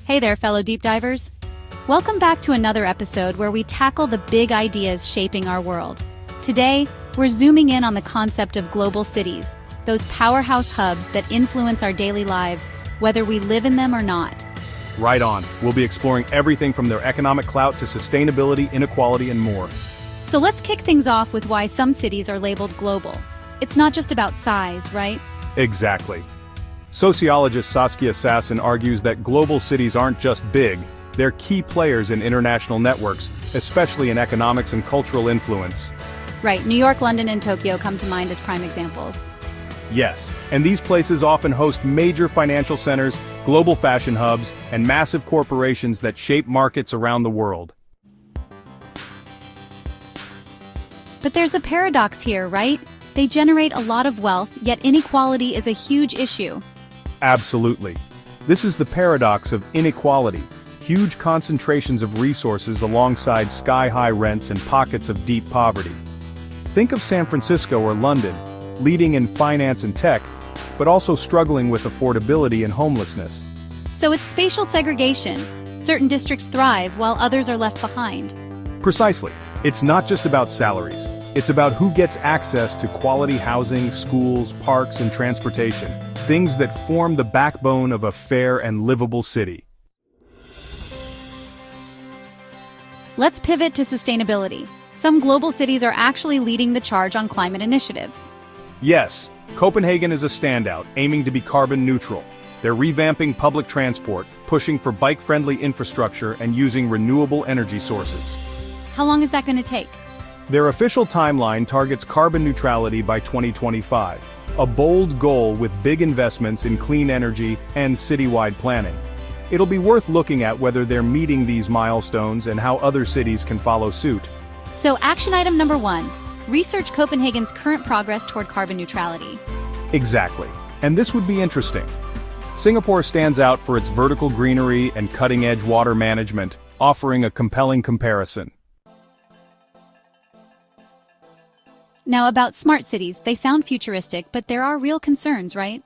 Hey there, fellow deep divers. Welcome back to another episode where we tackle the big ideas shaping our world. Today, we're zooming in on the concept of global cities, those powerhouse hubs that influence our daily lives, whether we live in them or not. Right on. We'll be exploring everything from their economic clout to sustainability, inequality, and more. So let's kick things off with why some cities are labeled global. It's not just about size, right? Exactly. Sociologist Saskia Sassen argues that global cities aren't just big, they're key players in international networks, especially in economics and cultural influence. Right, New York, London, and Tokyo come to mind as prime examples. Yes, and these places often host major financial centers, global fashion hubs, and massive corporations that shape markets around the world. But there's a paradox here, right? They generate a lot of wealth, yet inequality is a huge issue. Absolutely. This is the paradox of inequality. Huge concentrations of resources alongside sky-high rents and pockets of deep poverty. Think of San Francisco or London, leading in finance and tech, but also struggling with affordability and homelessness. So it's spatial segregation. Certain districts thrive while others are left behind. Precisely. It's not just about salaries. It's about who gets access to quality housing, schools, parks, and transportation. Things that form the backbone of a fair and livable city. Let's pivot to sustainability. Some global cities are actually leading the charge on climate initiatives. Yes, Copenhagen is a standout, aiming to be carbon neutral. They're revamping public transport, pushing for bike-friendly infrastructure, and using renewable energy sources. How long is that going to take? Their official timeline targets carbon neutrality by 2025, a bold goal with big investments in clean energy and citywide planning. It'll be worth looking at whether they're meeting these milestones and how other cities can follow suit. So action item number 1, research Copenhagen's current progress toward carbon neutrality. Exactly. And this would be interesting. Singapore stands out for its vertical greenery and cutting-edge water management, offering a compelling comparison. Now about smart cities, they sound futuristic, but there are real concerns, right?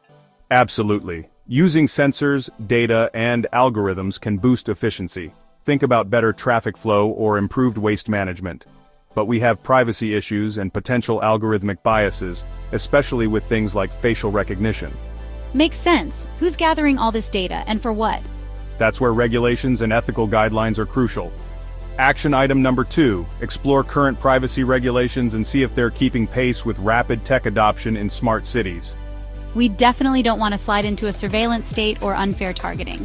Absolutely. Using sensors, data, and algorithms can boost efficiency. Think about better traffic flow or improved waste management. But we have privacy issues and potential algorithmic biases, especially with things like facial recognition. Makes sense. Who's gathering all this data, and for what? That's where regulations and ethical guidelines are crucial. Action item number 2, explore current privacy regulations and see if they're keeping pace with rapid tech adoption in smart cities. We definitely don't want to slide into a surveillance state or unfair targeting.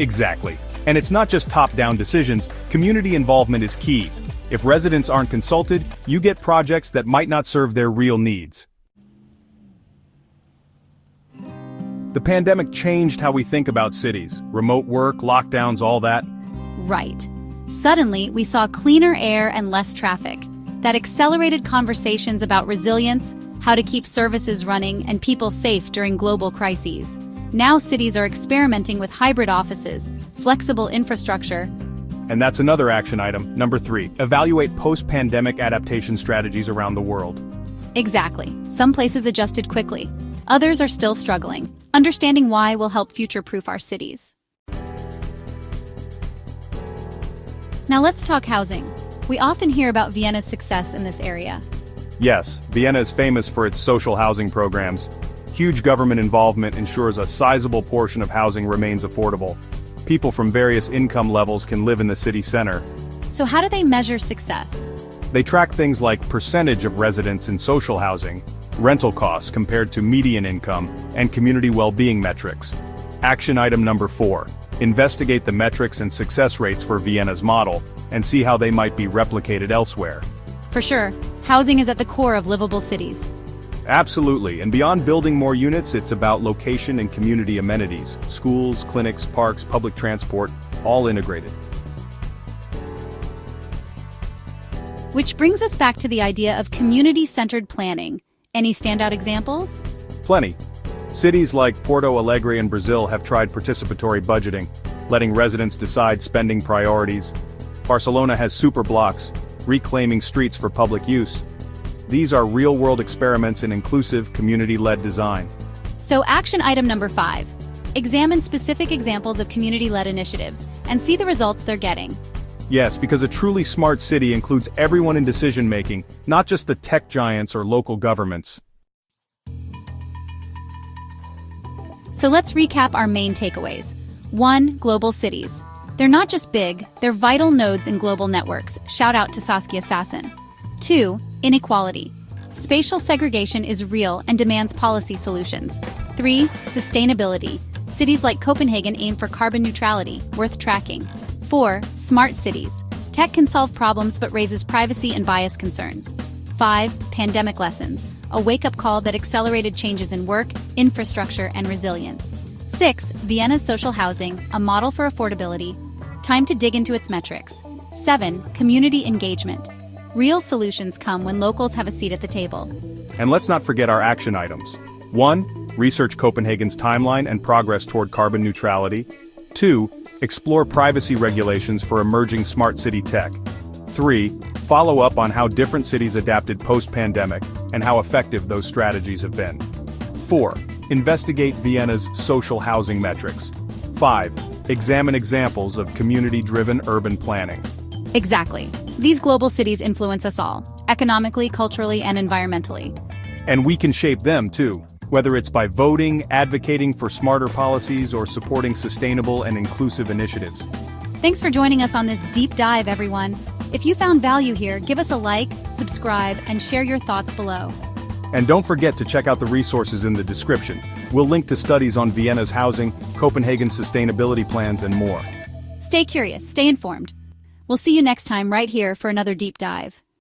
Exactly. And it's not just top-down decisions, community involvement is key. If residents aren't consulted, you get projects that might not serve their real needs. The pandemic changed how we think about cities. Remote work, lockdowns, all that. Right. Suddenly, we saw cleaner air and less traffic. That accelerated conversations about resilience, how to keep services running, and people safe during global crises. Now cities are experimenting with hybrid offices, flexible infrastructure. And that's another action item, number 3, evaluate post-pandemic adaptation strategies around the world. Exactly. Some places adjusted quickly. Others are still struggling. Understanding why will help future-proof our cities. Now let's talk housing. We often hear about Vienna's success in this area. Yes, Vienna is famous for its social housing programs. Huge government involvement ensures a sizable portion of housing remains affordable. People from various income levels can live in the city center. So how do they measure success? They track things like percentage of residents in social housing, rental costs compared to median income, and community well-being metrics. Action item number 4. Investigate the metrics and success rates for Vienna's model, and see how they might be replicated elsewhere. For sure, housing is at the core of livable cities. Absolutely, and beyond building more units, it's about location and community amenities. Schools, clinics, parks, public transport, all integrated. Which brings us back to the idea of community-centered planning. Any standout examples? Plenty. Cities like Porto Alegre in Brazil have tried participatory budgeting, letting residents decide spending priorities. Barcelona has super blocks, reclaiming streets for public use. These are real-world experiments in inclusive, community-led design. So action item number 5. Examine specific examples of community-led initiatives and see the results they're getting. Yes, because a truly smart city includes everyone in decision-making, not just the tech giants or local governments. So let's recap our main takeaways. 1. Global cities. They're not just big, they're vital nodes in global networks. Shout out to Saskia Sassen. 2. Inequality. Spatial segregation is real and demands policy solutions. 3. Sustainability. Cities like Copenhagen aim for carbon neutrality, worth tracking. 4. Smart cities. Tech can solve problems but raises privacy and bias concerns. 5. Pandemic lessons. A wake-up call that accelerated changes in work, infrastructure, and resilience. 6. Vienna's social housing, a model for affordability. Time to dig into its metrics. 7. Community engagement. Real solutions come when locals have a seat at the table. And let's not forget our action items. 1. Research Copenhagen's timeline and progress toward carbon neutrality. 2. Explore privacy regulations for emerging smart city tech. 3. Follow up on how different cities adapted post-pandemic and how effective those strategies have been. 4. Investigate Vienna's social housing metrics. 5. Examine examples of community-driven urban planning. Exactly. These global cities influence us all, economically, culturally, and environmentally. And we can shape them too, whether it's by voting, advocating for smarter policies, or supporting sustainable and inclusive initiatives. Thanks for joining us on this deep dive, everyone. If you found value here, give us a like, subscribe, and share your thoughts below. And don't forget to check out the resources in the description. We'll link to studies on Vienna's housing, Copenhagen's sustainability plans, and more. Stay curious, stay informed. We'll see you next time right here for another deep dive.